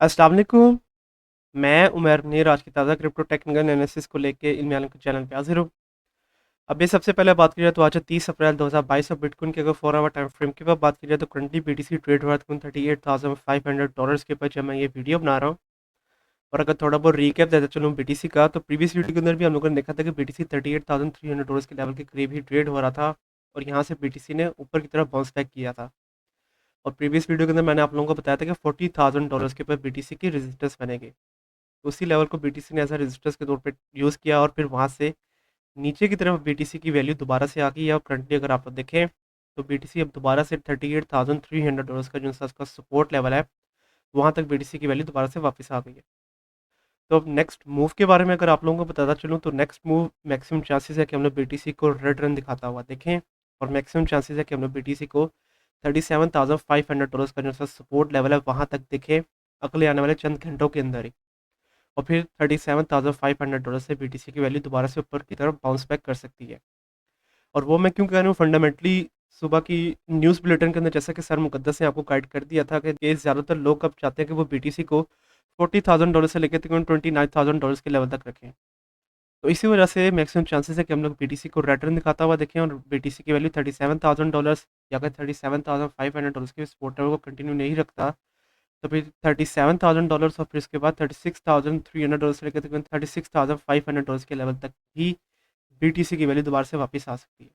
अस्सलाम वालेकुम। मैं उमर नीर आज की ताज़ा क्रिप्टो टेक्निकल एनालिसिस को लेके इल्मी आलम के चैनल पे हाजिर हूँ। अभी सबसे पहले बात की जाए तो आज 30 अप्रैल 2022 और बिटकॉइन के अगर 4 आवर टाइम फ्रेम की बात की जाए तो करंटली बीटीसी ट्रेड हो रहा है $38,500 के ऊपर जब मैं ये वीडियो बना रहा हूँ। और अगर थोड़ा बहुत रीकैप देता चलूँ बीटीसी का, तो प्रीवियस वीडियो के अंदर भी हम लोगों ने देखा था कि बीटीसी $38,300 के लेवल के करीब ही ट्रेड हो रहा था और यहाँ से बीटीसी ने ऊपर की तरफ बाउंस बैक किया था। और प्रीवियस वीडियो के अंदर मैंने आप लोगों को बताया था कि $40,000 के ऊपर बीटीसी की रेजिस्टेंस बनेगी। उसी लेवल को बीटीसी ने एज अ रेजिस्टेंस के तौर पे यूज़ किया और फिर वहाँ से नीचे की तरफ बीटीसी की वैल्यू दोबारा से आ गई है। और करंटली अगर आप लोग देखें तो बीटीसी अब दोबारा से $38,300 का जो सा उसका सपोर्ट लेवल है, वहाँ तक बीटीसी की वैल्यू दोबारा से वापस आ गई है। तो अब नेक्स्ट मूव के बारे में अगर आप लोगों को बताता चलूँ तो नेक्स्ट मूव मैक्सिमम चांसेस है कि हम लोग बीटीसी को रेड रन दिखाता हुआ देखें। और मैक्सिमम चांसेस है कि हम लोग बीटीसी को $37,500 का जो सा सपोर्ट लेवल है वहाँ तक देखें अगले आने वाले चंद घंटों के अंदर ही। और फिर $37,500 से बीटीसी की वैल्यू दोबारा से ऊपर की तरफ बाउंस बैक कर सकती है। और वो मैं क्यों कह रहा हूँ, फंडामेंटली सुबह की न्यूज़ बुलेटिन के अंदर जैसा कि सर मुकद्दस ने आपको गाइड कर दिया था कि ज़्यादातर लोग अब चाहते हैं कि वो बीटीसी को $40,000 से लेकर तकरीबन $29,000 के लेवल तक रखें। तो इसी वजह से मैक्सिमम चांसेस है कि हम लोग बीटीसी को रिटर्न दिखाता हुआ देखें और बीटीसी की वैल्यू $37,000 या अगर $37,500 के सपोर्ट लेवल को कंटिन्यू नहीं रखता तो फिर $37,000 और फिर उसके बाद $36,300 से लेकर तकरीबन $36,500 के लेवल तक भी बीटीसी की वैल्यू दोबारा से वापस आ सकती है।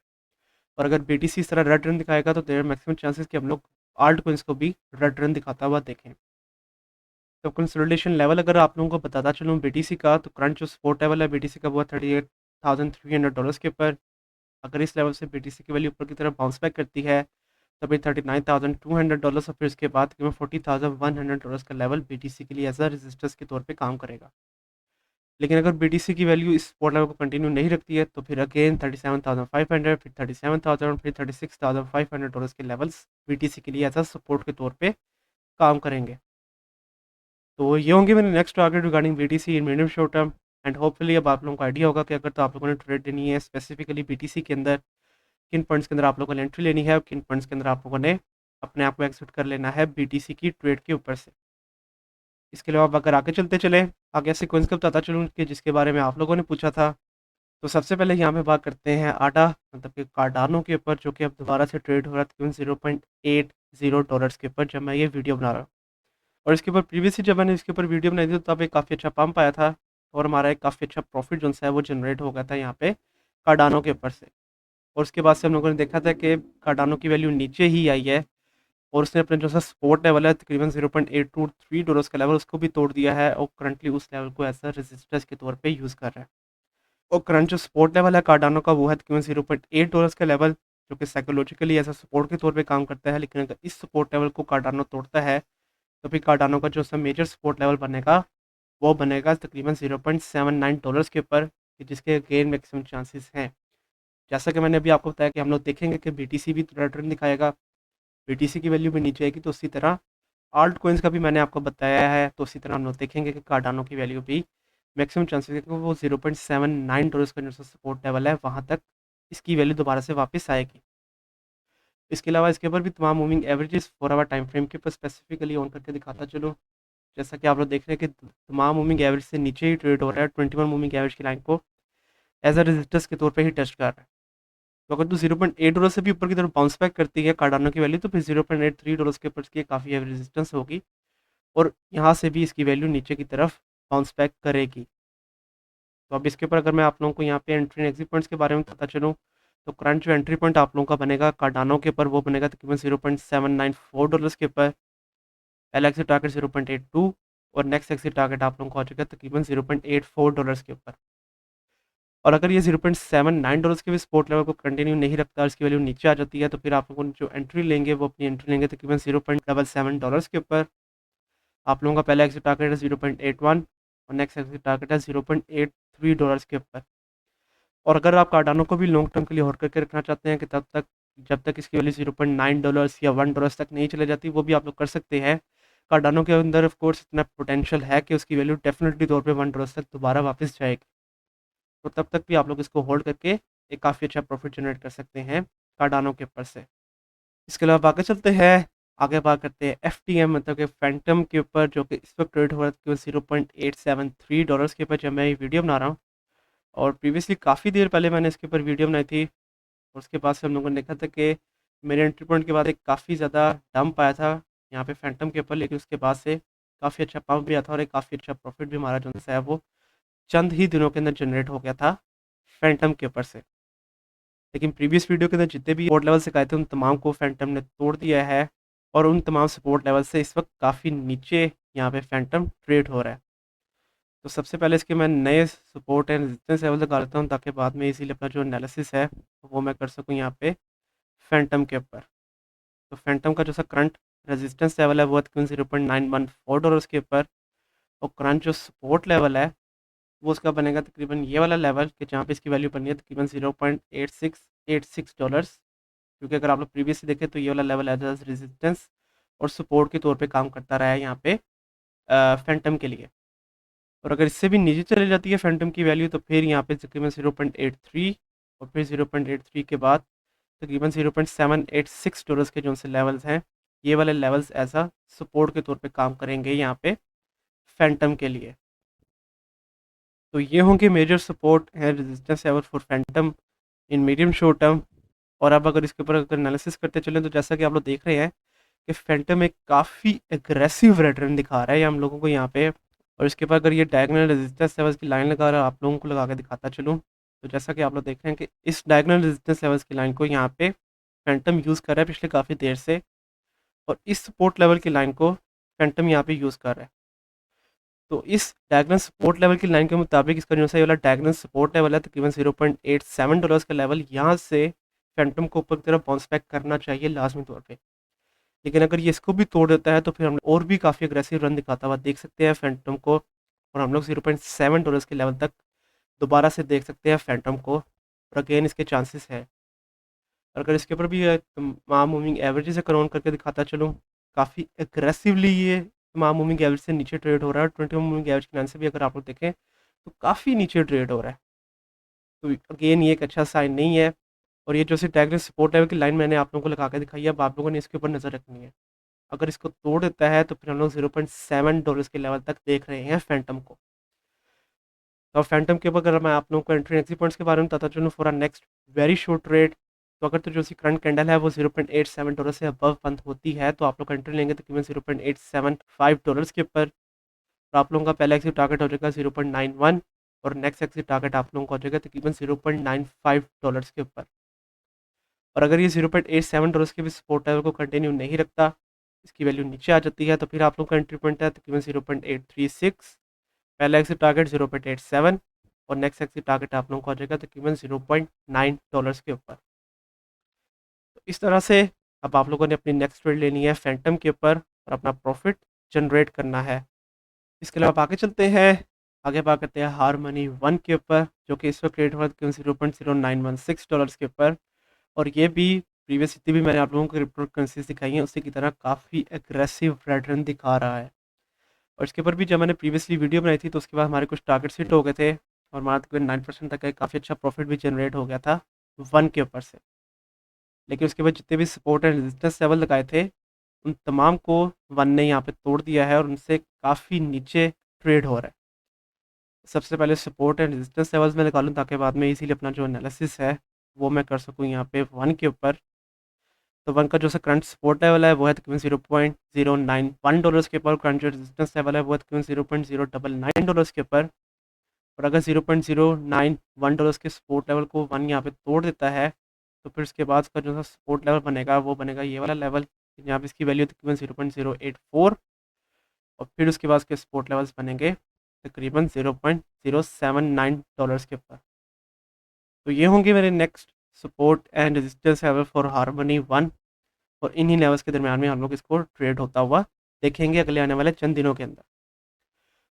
और अगर बीटीसी इस तरह रेड रन दिखाएगा तो देयर मैक्सिमम चांसेस कि हम लोग आल्ट कोइंस को भी रेड रन दिखाता हुआ देखें। तो कंसोलिडेशन लेवल अगर आप लोगों को बताता चलूँ बीटीसी का, तो करंट जो सपोर्ट लेवल है बीटीसी का वो है $38,300 के ऊपर। अगर इस लेवल से बीटीसी की वैल्यू ऊपर की तरफ बाउंस बैक करती है तो फिर $39,200 और फिर उसके बाद तकरीबन $40,100 का लेवल बीटीसी के लिए एज अ रेजिस्टेंस के तौर पे काम करेगा। लेकिन अगर बीटीसी की वैल्यू इस सपोर्ट लेवल को कंटिन्यू नहीं रखती है तो फिर अगेन 37,500, फिर 37,000, फिर $36,500 के लेवल्स बीटीसी के लिए एज अ सपोर्ट के तौर पे काम करेंगे। तो ये होंगे मेरे next target regarding BTC in medium short term. And hopefully अब आप लोगों को आइडिया होगा कि अगर तो आप लोगों ने ट्रेड लेनी है स्पेसिफिकली बीटीसी के अंदर, किन फंड्स के अंदर आप लोगों ने एंट्री लेनी है और किन फंड्स के अंदर आप लोगों ने अपने आप को एग्जिट कर लेना है बीटीसी की ट्रेड के ऊपर से। इसके अलावा अगर आगे चलते चले, आगे सीक्वेंस का बताता चलूँ कि जिसके बारे में आप लोगों ने पूछा था। तो सबसे पहले यहाँ पे बात करते हैं आटा मतलब कि कार्डानो के ऊपर, जो कि अब दोबारा से ट्रेड हो रहा है तकरीबन $0.80 के ऊपर जब मैं ये वीडियो बना रहा हूँ। और इसके ऊपर प्रीवियसली जब मैंने इसके ऊपर वीडियो बनाई थी तो तब एक काफ़ी अच्छा पंप आया था और हमारा एक काफ़ी अच्छा प्रॉफिट जो है वो जनरेट हो गया था यहाँ पे कार्डानो के ऊपर से। और उसके बाद से हम लोगों ने देखा था कि कार्डानो की वैल्यू नीचे ही आई है और उसने अपने जो सा सपोर्ट लेवल है तकरीबन $0.823 का लेवल उसको भी तोड़ दिया है और करंटली उस लेवल को एज अ रेजिस्टेंस के तौर पे यूज़ कर रहा है। और करंट जो सपोर्ट लेवल है कार्डानो का वो है तकरीबन $0.8 का लेवल, जो कि साइकोलॉजिकली एज अ सपोर्ट के तौर पे काम करता है। लेकिन अगर इस सपोर्ट लेवल को कार्डानो तोड़ता है तो फिर कार्डानो का जो सा मेजर सपोर्ट लेवल बनेगा वो बनेगा तकरीबन $0.79 के ऊपर, जिसके गेन मैक्सिमम चांसेस हैं। जैसा कि मैंने अभी आपको बताया कि हम लोग देखेंगे कि बीटीसी भी रिटर्न दिखाएगा, बीटीसी की वैल्यू भी नीचे आएगी, तो उसी तरह आल्ट कोइंस का भी मैंने आपको बताया है। तो उसी तरह हम लोग देखेंगे कि कार्डानो की वैल्यू भी मैक्सिमम चांसेस है कि वो $0.79 का जो सपोर्ट लेवल है वहाँ तक इसकी वैल्यू दोबारा से वापस आएगी। इसके अलावा इसके ऊपर भी तमाम moving averages 4 hour time frame के ऊपर स्पेसिफिकली ऑन करके दिखाता चलो। जैसा कि आप लोग देख रहे हैं कि तमाम मूविंग एवरेज से नीचे ही ट्रेड हो रहा है, 21 मूविंग एवरेज की लाइन को एज अ रेजिस्टेंस के तौर पे ही टेस्ट कर रहा है। तो अगर तो $0.8 से भी ऊपर की तरफ बाउंस बैक करती है कार्डानो की वैल्यू तो फिर $0.83 के ऊपर इसकी काफ़ी हैवी रेजिस्टेंस होगी और यहाँ से भी इसकी वैल्यू नीचे की तरफ बाउंस बैक करेगी। तो अब इसके ऊपर अगर मैं आप लोगों को यहाँ पे एंट्री एंड एग्जिट पॉइंट्स के बारे में बताता चलूँ, तो करंट जो एंट्री पॉइंट आप लोगों का बनेगा कार्डानो के ऊपर वो बनेगा तकरीबन $0.794 के ऊपर। पहला एग्जिट टारगेट 0.82 और नेक्स्ट एग्जिट टारगेट आप लोगों को आ चुका है तकरीबन $0.84 के ऊपर। और अगर ये $0.79 के भी सपोर्ट लेवल को कंटिन्यू नहीं रखता और इसकी वैल्यू नीचे आ जाती है तो फिर आप लोगों जो एंट्री लेंगे वो अपनी एंट्री लेंगे तकरीबन $0.77 के ऊपर। आप लोगों का पहला एग्जिट टारगेट है 0.81 और नेक्स्ट एग्जिट टारगेट है $0.83 के ऊपर। और अगर आप कार्डानो को भी लॉन्ग टर्म के लिए होल्ड करके रखना चाहते हैं कि तब तक जब तक इसकी वैल्यू $0.9 या $1 तक नहीं चले जाती, वो भी आप लोग कर सकते हैं। कार्डानो के अंदर ऑफ कोर्स इतना पोटेंशियल है कि उसकी वैल्यू डेफिनेटली तौर पे $1 तक दोबारा वापस जाएगी। तो तब तक भी आप लोग इसको होल्ड करके एक काफ़ी अच्छा प्रॉफिट जनरेट कर सकते हैं कार्डानो के ऊपर से। इसके अलावा आगे चलते हैं, आगे बात करते हैं एफटीएम मतलब कि फैंटम के ऊपर, जो कि इस वक्त ट्रेड हो रहा है केवल $0.873 के ऊपर जब मैं ये वीडियो बना रहा हूँ। और प्रीवियसली काफ़ी देर पहले मैंने इसके ऊपर वीडियो बनाई थी, और उसके बाद से हम लोगों ने देखा था कि मेरे एंट्री पॉइंट के बाद एक काफ़ी ज़्यादा डंप आया था यहाँ पे फैंटम के ऊपर, लेकिन उसके बाद से काफ़ी अच्छा पंप भी आया था और एक काफ़ी अच्छा प्रॉफिट भी हमारा जो है वो चंद ही दिनों के अंदर जनरेट हो गया था फैंटम के ऊपर से। लेकिन प्रीवियस वीडियो के अंदर जितने भी सपोर्ट लेवल सिखाए थे उन तमाम को फैंटम ने तोड़ दिया है, और उन तमाम सपोर्ट लेवल से इस वक्त काफ़ी नीचे यहाँ पे फैंटम ट्रेड हो रहा है। तो सबसे पहले इसके मैं नए सपोर्ट एंड रेजिस्टेंस लेवल लगा लेता हूँ, ताकि बाद में इसीलिए अपना जो एनालिसिस है वो मैं कर सकूँ यहाँ पे फैंटम के ऊपर। तो फैंटम का जो सा करंट रेजिस्टेंस लेवल है वो है तकरीबन $0.914 के ऊपर, और करंट जो सपोर्ट लेवल है वो उसका बनेगा तकरीबन ये वाला लेवल, कि जहाँ पे इसकी वैल्यू बनी है तकरीबन $0.8686, क्योंकि अगर आप लोग प्रीवियसली देखें तो ये वाला लेवल एज रेजिस्टेंस और सपोर्ट के तौर पे काम करता रहा है यहाँ पे फैंटम के लिए। और अगर इससे भी नीचे चली जाती है फैंटम की वैल्यू, तो फिर यहाँ पे तकरीबन 0.83, और फिर 0.83 के बाद तकरीबन $0.786 के जो से लेवल्स हैं, ये वाले लेवल्स एज आ सपोर्ट के तौर पे काम करेंगे यहाँ पे फैंटम के लिए। तो ये होंगे मेजर सपोर्ट है resistance level for Phantom in medium short term. और अब अगर इसके ऊपर अगर एनालिसिस करते चलें, तो जैसा कि आप लोग देख रहे हैं कि फैंटम एक काफ़ी एग्रेसिव रेटर्न दिखा रहा है हम लोगों को यहाँ पे। और इसके बाद अगर ये डायगोनल रेजिस्टेंस लेवल्स की लाइन लगा रहा है, आप लोगों को लगा के दिखाता चलूँ, तो जैसा कि आप लोग देख रहे हैं कि इस डायगोनल रेजिस्टेंस लेवल्स की लाइन को यहाँ पे फैंटम यूज़ कर रहा है पिछले काफ़ी देर से, और इस सपोर्ट लेवल की लाइन को फैंटम यहाँ पे यूज़ कर रहा है। तो इस डायगोनल सपोर्ट लेवल की लाइन के मुताबिक इसका जो है वाला डायगोनल सपोर्ट लेवल है तकरीबन $0.87 का लेवल, यहाँ से फैंटम को ऊपर की तरफ बाउंस बैक करना चाहिए लाजमी तौर पे। लेकिन अगर ये इसको भी तोड़ देता है तो फिर हम और भी काफ़ी अग्रेसिव रन दिखाता हुआ देख सकते हैं फैंटम को, और हम लोग $0.7 के लेवल तक दोबारा से देख सकते हैं फैंटम को, और अगेन इसके चांसेस है। और अगर इसके ऊपर भी तमाम मूविंग एवरेज से कराउंट करके दिखाता चलूँ, काफ़ी एग्रेसिवली ये तमाम मूविंग एवरेज से नीचे ट्रेड हो रहा है। 21 मूविंग एवरेज के लाइन से भी अगर आप लोग देखें तो काफ़ी नीचे ट्रेड हो रहा है। तो अगेन ये एक अच्छा साइन नहीं है। और ये जो सी डायगोनल सपोर्ट लेवल की लाइन मैंने आप लोगों को लगा के दिखाई है, अब आप लोगों ने इसके ऊपर नज़र रखनी है। अगर इसको तोड़ देता है तो फिर हम लोग $0.7 के लेवल तक देख रहे हैं फैंटम को। तो फैंटम के ऊपर अगर मैं आप लोगों को एंट्री एग्जिट पॉइंट्स के बारे में बताता चलूँ for next very short trade, तो अगर तो जो सी करंट कैंडल है वो $0.87 से अबव बंद होती है, तो आप लोग एंट्री लेंगे तकरीबन $0.875 के ऊपर। तो आप लोगों का पहला एग्जिट टारगेट हो जाएगा 0.91, और नेक्स्ट एग्जिट टारगेट आप लोगों का हो जाएगा तकरीबन $0.95 के ऊपर। और अगर ये $0.87 के भी सपोर्ट लेवल को कंटिन्यू नहीं रखता, इसकी वैल्यू नीचे आ जाती है, तो फिर आप लोग का एंट्री पॉइंट है तकरीबन 0.836, पहला एग्जिट टारगेट 0.87, और नेक्स्ट एग्जिट टारगेट आप लोगों को आ जाएगा तकरीबन $0.9 के ऊपर। तो इस तरह से अब आप लोगों ने अपनी नेक्स्ट ट्रेड लेनी है फैंटम के ऊपर और अपना प्रॉफिट जनरेट करना है। इसके अलावा आप आगे चलते हैं, आगे बात करते हैं हारमनी वन के ऊपर, जो कि इस वक्त ट्रेड हो रहा है $0.0916 के ऊपर। और ये भी प्रीवियस जितनी भी मैंने आप लोगों को क्रिप्टो करेंसीज दिखाई हैं उसी की तरह काफ़ी एग्रेसिव रिटर्न दिखा रहा है। और इसके ऊपर भी जब मैंने प्रीवियसली वीडियो बनाई थी तो उसके बाद हमारे कुछ टारगेट्स हिट हो गए थे, और हमारा तकरीबन 9% तक का काफ़ी अच्छा प्रॉफिट भी जनरेट हो गया था वन के ऊपर से। लेकिन उसके बाद जितने भी सपोर्ट एंड रेजिस्टेंस लेवल लगाए थे उन तमाम को वन ने यहाँ पे तोड़ दिया है, और उनसे काफ़ी नीचे ट्रेड हो रहा है। सबसे पहले सपोर्ट एंड रेजिस्टेंस लेवल्स में निकालूँ, ताकि बाद में इसीलिए अपना जो एनालिसिस है वो मैं कर सकूँ यहाँ पे वन के ऊपर। तो वन का जो सा करंट सपोर्ट लेवल है वो है तकरीबन $0.091 के ऊपर, करंट जो रेजिस्टेंस लेवल है वो है तकरीबन $0.099 के ऊपर। और अगर $0.091 के सपोर्ट लेवल को वन यहाँ पे तोड़ देता है, तो फिर उसके बाद उसका जो सा सपोर्ट लेवल बनेगा वो बनेगा ये वाला लेवल, यहाँ पे इसकी वैल्यू तकरीबन 0.084, और फिर उसके बाद उसके सपोर्ट लेवल्स बनेंगे तकरीबन $0.079 के ऊपर। तो ये होंगे मेरे next support and resistance level for harmony one, और इन्हीं लेवल्स के दरमियान में हम लोग इसको ट्रेड होता हुआ देखेंगे अगले आने वाले चंद दिनों के अंदर।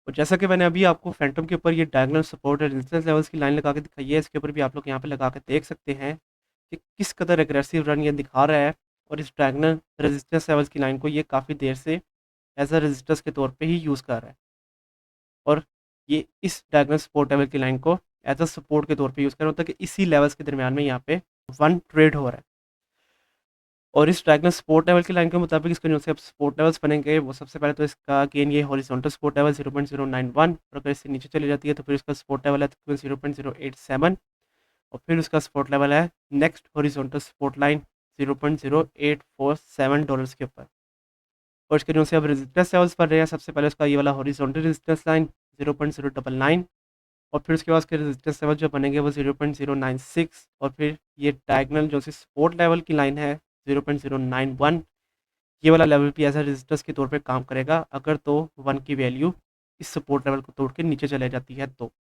और जैसा कि मैंने अभी आपको फैंटम के ऊपर ये डायगोनल सपोर्ट और रेजिस्टेंस लेवल्स की लाइन लगा के दिखाई है, इसके ऊपर भी आप लोग यहाँ पे लगा के देख सकते हैं कि किस कदर एग्रेसिव रन ये दिखा रहा है। और इस डायगोनल रेजिस्टेंस लेवल्स की लाइन को ये काफ़ी देर से एज अ रेजिस्टेंस के तौर पे ही यूज़ कर रहा है, और ये इस डायगोनल सपोर्ट लेवल की लाइन को एज अ सपोर्ट के तौर पे यूज़ कर रहा होता है कि इसी लेवल्स के दरमियान में यहाँ पे वन ट्रेड हो रहा है। और इस डायगोनल सपोर्ट लेवल की लाइन के मुताबिक इसके जो से अब सपोर्ट लेवल्स बनेंगे वो सबसे पहले तो इसका अगेन ये हॉरिजॉन्टल सपोर्ट लेवल 0.091 और अगर इससे नीचे चली जाती है तो फिर इसका सपोर्ट लेवल है तकरीबन 0.087 और फिर उसका सपोर्ट लेवल है नेक्स्ट हॉरिजॉन्टल सपोर्ट लाइन $0.0847 के ऊपर। और इसके जो से अब रेजिस्टेंस लेवल्स पर रहे हैं सबसे पहले उसका ये वाला हॉरिजॉन्टल रेजिस्टेंस लाइन 0.099 और फिर उसके बाद उसके रेजिस्टेंस लेवल जो बनेंगे वो 0.096 और फिर ये डायगोनल जो सी सपोर्ट लेवल की लाइन है 0.091 ये वाला लेवल भी एज अ रेजिस्टेंस के तौर पे काम करेगा अगर तो 1 की वैल्यू इस सपोर्ट लेवल को तोड़ के नीचे चले जाती है तो।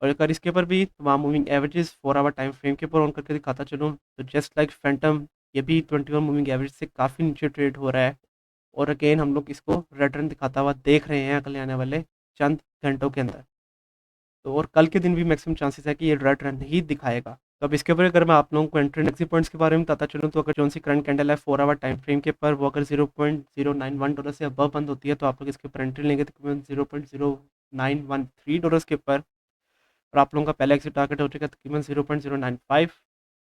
और अगर इसके ऊपर भी तमाम moving averages 4 hour time frame के ऊपर ऑन करके दिखाता चलूँ तो जस्ट लाइक फैंटम ये भी 21 मूविंग एवरेज से काफ़ी नीचे ट्रेड हो रहा है और अगेन हम लोग इसको रिटर्न दिखाता हुआ देख रहे हैं अगले आने वाले चंद घंटों के अंदर। तो और कल के दिन भी मैक्सिमम चांसेस है कि ये रेड रन ही दिखाएगा। तो अब इसके ऊपर अगर मैं आप लोगों को एंट्री एग्जिट पॉइंट्स के बारे में बताता चलूँ तो अगर जो सी करंट कैंडल है 4 आवर टाइम फ्रेम के ऊपर वो अगर $0.091 से अबव बंद होती है तो आप लोग इसके ऊपर एंट्री लेंगे तकरीबन $0.0913 के ऊपर और आप लोगों का पहला एग्जिट टारगेट हो जाएगा तकरीबन 0.095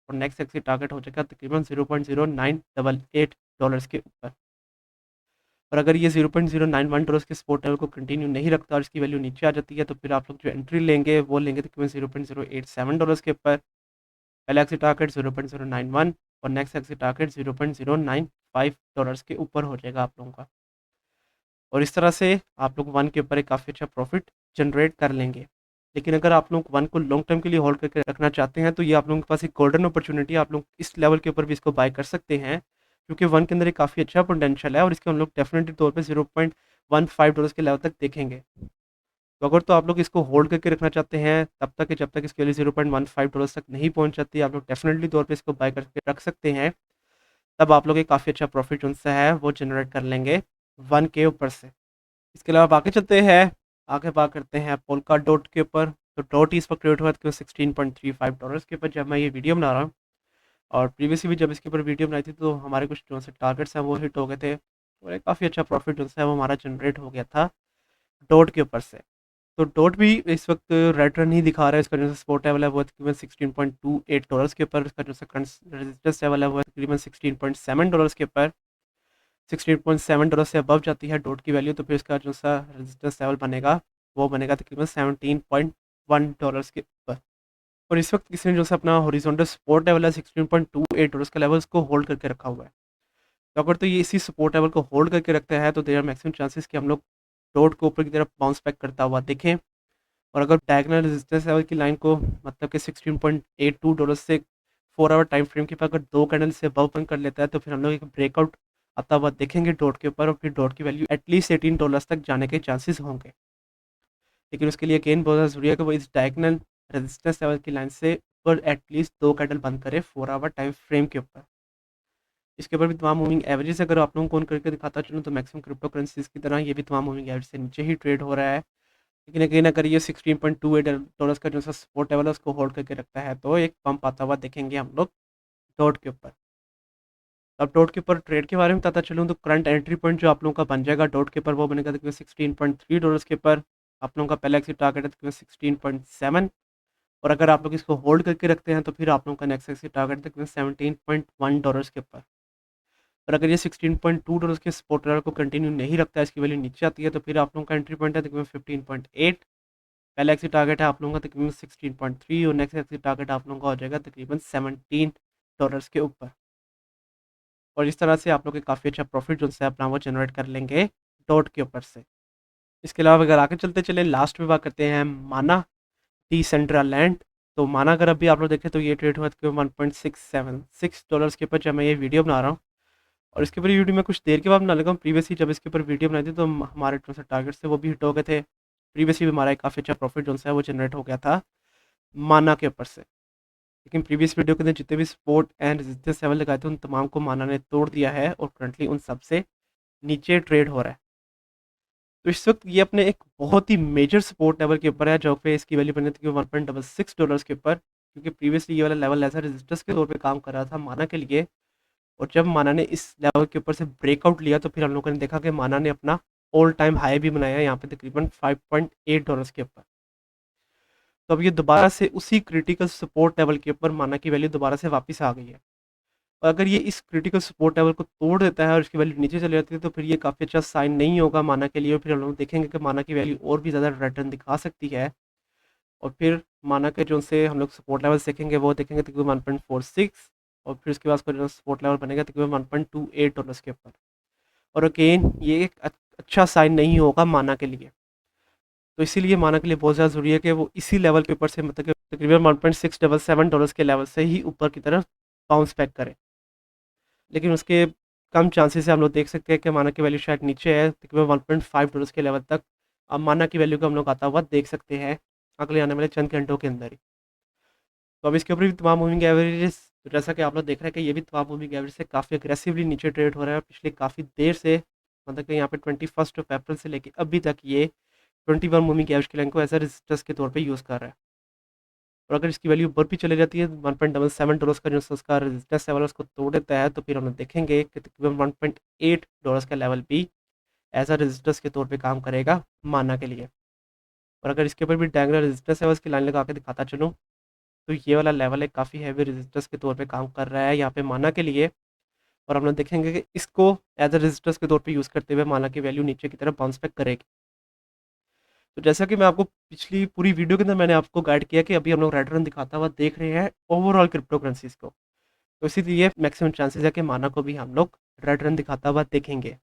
और नेक्स्ट एग्जिट टारगेट हो जाएगा तकरीबन $0.0988 के ऊपर। और अगर ये $0.091 के सपोर्ट लेवल को कंटिन्यू नहीं रखता और इसकी वैल्यू नीचे आ जाती है तो फिर आप लोग जो एंट्री लेंगे वो लेंगे तकरीबन $0.087 के ऊपर। पहला एग्जिट टारगेट 0.091 और नेक्स्ट एग्जिट टारगेट $0.095 के ऊपर हो जाएगा आप लोगों का। और इस तरह से आप लोग वन के ऊपर एक काफ़ी अच्छा प्रॉफिट जनरेट कर लेंगे। लेकिन अगर आप लोग वन को लॉन्ग टर्म के लिए होल्ड करके रखना चाहते हैं तो ये आप लोगों के पास एक गोल्डन अपॉर्चुनिटी है, आप लोग इस लेवल के ऊपर भी इसको बाय कर सकते हैं क्योंकि वन के अंदर एक काफ़ी अच्छा पोटेंशियल है और इसके हम लोग डेफिनेटली तौर पे $0.15 के लेवल तक देखेंगे। तो अगर तो आप लोग इसको होल्ड करके रखना चाहते हैं तब तक कि जब तक इसके लिए $0.15 तक नहीं पहुंच जाती आप लोग डेफिनेटली तौर पे इसको बाय करके रख सकते हैं। तब आप लोग एक काफ़ी अच्छा प्रॉफिट जो है वो जनरेट कर लेंगे वन के ऊपर से। इसके अलावा आगे चलते हैं, आगे बात करते हैं पोल्का डॉट के ऊपर। तो डॉट इस पर क्रिएट हुआ था $16.35 के ऊपर जब मैं ये वीडियो बना रहा हूँ और प्रीवियसली भी जब इसके ऊपर वीडियो बनाई थी तो हमारे कुछ जो से टारगेट्स हैं वो हिट हो गए थे और एक काफ़ी अच्छा प्रॉफिट जो है वो हमारा जनरेट हो गया था डॉट के ऊपर से। तो डॉट भी इस वक्त रेड रन ही दिखा रहा है, इसका जो सपोर्ट लेवल है वो तकरीबन $16.28 के ऊपर, इसका जो रेजिस्टेंस लेवल है वो तकरीबन $16.7 के ऊपर। $16.7 से अबव जाती है डॉट की वैल्यू तो फिर इसका जो सा रेजिस्टेंस लेवल बनेगा वो बनेगा तकरीबन $17.1 के ऊपर। और इस वक्त किसी ने जो सा अपना हॉरिजॉन्टल सपोर्ट लेवल है $16.28 का लेवल उसको होल्ड करके रखा हुआ है। तो अगर तो ये इसी सपोर्ट लेवल को होल्ड करके रखता है तो देर आर मैक्सिमम चांसेस कि हम लोग डॉट को ऊपर की तरफ बाउंस बैक करता हुआ देखें। और अगर डायगोनल रेजिस्टेंस लेवल की लाइन को मतलब कि $16.82 से 4 आवर टाइम फ्रेम के ऊपर अगर दो कैंडल से अबव बंद कर लेता है तो फिर हम लोग एक ब्रेकआउट आता हुआ देखेंगे डॉट के ऊपर और फिर डॉट की वैल्यू एटलीस्ट $18 तक जाने के चांसेस होंगे। लेकिन उसके लिए अगेन बहुत ज़्यादा ज़रूरी है कि वो इस डायगोनल रेजिस्टेंस लेवल की लाइन से ऊपर एटलीस्ट दो कैंडल बंद करे 4 आवर टाइम फ्रेम के ऊपर। इसके ऊपर भी तमाम मूविंग एवरेज अगर आप लोगों को ऑन करके दिखाता चलूँ तो मैक्सिमम क्रिप्टो करेंसीज की तरह ये भी तमाम मूविंग एवरेज से नीचे ही ट्रेड हो रहा है। लेकिन अगेन अगर ये $16.28 का जो सा सपोर्ट लेवल है उसको होल्ड करके रखता है तो एक पंप आता हुआ देखेंगे हम लोग डॉट के ऊपर। अब डॉट के ऊपर ट्रेड के बारे में बताता चलूँ तो करंट एंट्री पॉइंट जो आप लोगों का बन जाएगा डॉट के ऊपर वो बनेगा तकरीबन $16.3 के ऊपर। आप लोगों का पहला एक्सिट टारगेट है तकरीबन 16.7 और अगर आप लोग इसको होल्ड करके रखते हैं तो फिर आप लोगों का नेक्स्ट एक्सिट टारगेट है तकरीबन $17.1 के ऊपर। और अगर ये $16.2 के सपोर्ट लेवल को कंटिन्यू नहीं रखता है, इसकी वैल्यू नीचे आती है तो फिर आप लोगों का एंट्री पॉइंट है तकरीबन 15.8। पहला एक्सिट टारगेट है आप लोगों का तकरीबन 16.3 और नेक्स्ट एक्सिट टारगेट आप लोगों का हो जाएगा तकरीबन $17 के ऊपर। और इस तरह से आप लोग काफ़ी अच्छा प्रॉफिट जो है अपना वो जनरेट कर लेंगे डॉट के ऊपर से। इसके अलावा अगर आगे चलते चले लास्ट में बात करते हैं माना डिसेंट्रलैंड। तो माना अगर अभी आप लोग देखें तो ये ट्रेड हुआ तकरीबन $1.676 के ऊपर जब मैं ये वीडियो बना रहा हूँ और इसके ऊपर वीडियो मैं कुछ देर के बाद बना लगा हूँ। प्रीवियसली जब इसके ऊपर वीडियो बनाई थी तो हमारे जो से टारगेट्स थे वो भी हिट हो गए थे। प्रीवियसली भी हमारा एक काफ़ी अच्छा प्रॉफिट जो है वो जनरेट हो गया था माना के ऊपर से। लेकिन प्रीवियस वीडियो के अंदर जितने भी सपोर्ट एंड रेजिस्टेंस लेवल लगाए थे उन तमाम को माना ने तोड़ दिया है और करंटली उन सबसे नीचे ट्रेड हो रहा है। तो इस वक्त ये अपने एक बहुत ही मेजर सपोर्ट लेवल के ऊपर है जो पे इसकी वैल्यू बनी थी $1.66 के ऊपर, क्योंकि प्रीवियसली ये वाला लेवल ऐसा रेजिस्टेंस के तौर पे काम कर रहा था माना के लिए। और जब माना ने इस लेवल के ऊपर से ब्रेकआउट लिया तो फिर हम लोगों ने देखा कि माना ने अपना ऑल टाइम हाई भी बनाया है यहाँ पे तकरीबन $5.8 के ऊपर। तो अब ये दोबारा से उसी क्रिटिकल सपोर्ट लेवल के ऊपर माना की वैल्यू दोबारा से वापस आ गई है और अगर ये इस क्रिटिकल सपोर्ट लेवल को तोड़ देता है और इसकी वैल्यू नीचे चली जाती है तो फिर ये काफ़ी अच्छा साइन नहीं होगा माना के लिए, और फिर हम लोग देखेंगे कि माना की वैल्यू और भी ज़्यादा रिटर्न दिखा सकती है। और फिर माना के जो से हम लोग सपोर्ट लेवल देखेंगे वो देखेंगे तकरीबन 1.46, और फिर उसके बाद उसका जो सपोर्ट लेवल बनेगा तकरीबन 1.28 डॉलर्स के ऊपर। और अगेन ये एक अच्छा साइन नहीं होगा माना के लिए, तो इसीलिए माना के लिए बहुत ज़्यादा ज़रूरी है कि वो इसी लेवल के ऊपर से, मतलब कि तकरीबन 1.677 डॉलर्स के लेवल से ही ऊपर की तरफ बाउंस बैक करे। लेकिन उसके कम चांसेस है, हम लोग देख सकते हैं कि माना की वैल्यू शायद नीचे है तकरीबन 1.5 डॉलर्स के लेवल तक। अब माना की वैल्यू को हम लोग आता हुआ देख सकते हैं अगले आने वाले चंद घंटों के अंदर ही। तो अब इसके ऊपर भी तमाम मूविंग एवरेजेस, जैसा कि आप लोग देख रहे हैं कि ये भी तमाम मूविंग एवरेज से काफ़ी अग्रेसिवली नीचे ट्रेड हो रहा है पिछले काफ़ी देर से, मतलब कि यहाँ पे 21 अप्रैल से लेके अभी तक ये 21 मूविंग एवरेज की लाइन को एज अ रेजिस्टेंस के तौर पे यूज़ कर रहा है। और अगर इसकी वैल्यू ऊपर भी चली जाती है 1.77 डॉलर्स का जो उसका रेजिस्टेंस लेवल उसको तोड़ देता है, तो फिर हम लोग देखेंगे कि तकरीबन 1.8 डॉलर्स का लेवल भी एज अ रेजिस्टेंस के तौर पे काम करेगा माना के लिए। और अगर इसके ऊपर भी डायगोनल रेजिस्टेंस लेवल्स की लाइन लगा के दिखाता चलूँ, तो ये वाला लेवल एक काफ़ी हैवी रेजिस्टेंस के तौर पे काम कर रहा है यहाँ पे माना के लिए। और हम लोग देखेंगे कि इसको एज अ रेजिस्टेंस के तौर पे यूज़ करते हुए माना की वैल्यू नीचे की तरफ बाउंस बैक करेगी। तो जैसा कि मैं आपको पिछली पूरी वीडियो के अंदर मैंने आपको गाइड किया कि अभी हम लोग रेड रन दिखाता हुआ देख रहे हैं ओवरऑल क्रिप्टो करेंसीज को, तो इसीलिए मैक्सिमम चांसेस है कि माना को भी हम लोग रेड रन दिखाता हुआ देखेंगे।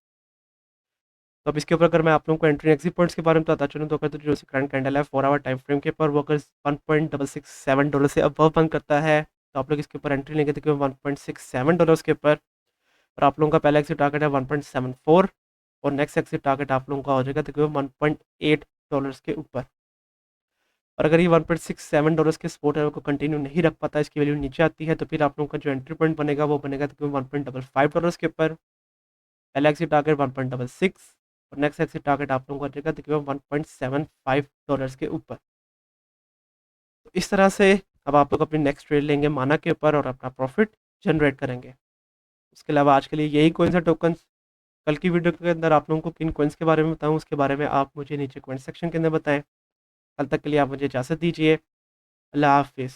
तो अब इसके ऊपर अगर मैं आप लोगों को एंट्री एग्जिट पॉइंट्स के बारे में बताता चलूँ, तो अगर तो जो करंट कैंडल है 4 आवर टाइम फ्रेम के ऊपर वो अगर 1.667 डॉलर से अबव बंद करता है, तो आप लोग इसके ऊपर एंट्री लेंगे तकरीबन 1.67 डॉलर्स के ऊपर। और आप लोगों का पहला एग्जिट टारगेट है 1.74, और नेक्स्ट एग्जिट टारगेट आप लोगों का हो जाएगा तकरीबन 1.8 डॉलर्स के ऊपर। और अगर ये 1.67 डॉलर्स के सपोर्ट लेवल को कंटिन्यू नहीं रख पाता, इसकी वैल्यू नीचे आती है, तो फिर आप लोगों का जो एंट्री पॉइंट बनेगा वो बनेगा तकरीबन 1.55 डॉलर्स के ऊपर। पहला एग्जिट टारगेट 1.66, और नेक्स्ट एग्जिट टारगेट आप लोगों का रहेगा तकरीबन 1.75 डॉलर्स के ऊपर। तो इस तरह से अब आप लोग अपनी नेक्स्ट ट्रेड लेंगे माना के ऊपर और अपना प्रॉफिट जनरेट करेंगे। इसके अलावा आज के लिए यही कॉइन्स है टोकन्स। कल की वीडियो के अंदर आप लोगों को किन कॉइन्स के बारे में बताऊं, उसके बारे में आप मुझे नीचे कमेंट सेक्शन के अंदर बताएं। कल तक के लिए आप मुझे इजाज़त दीजिए। अल्लाह हाफिज़।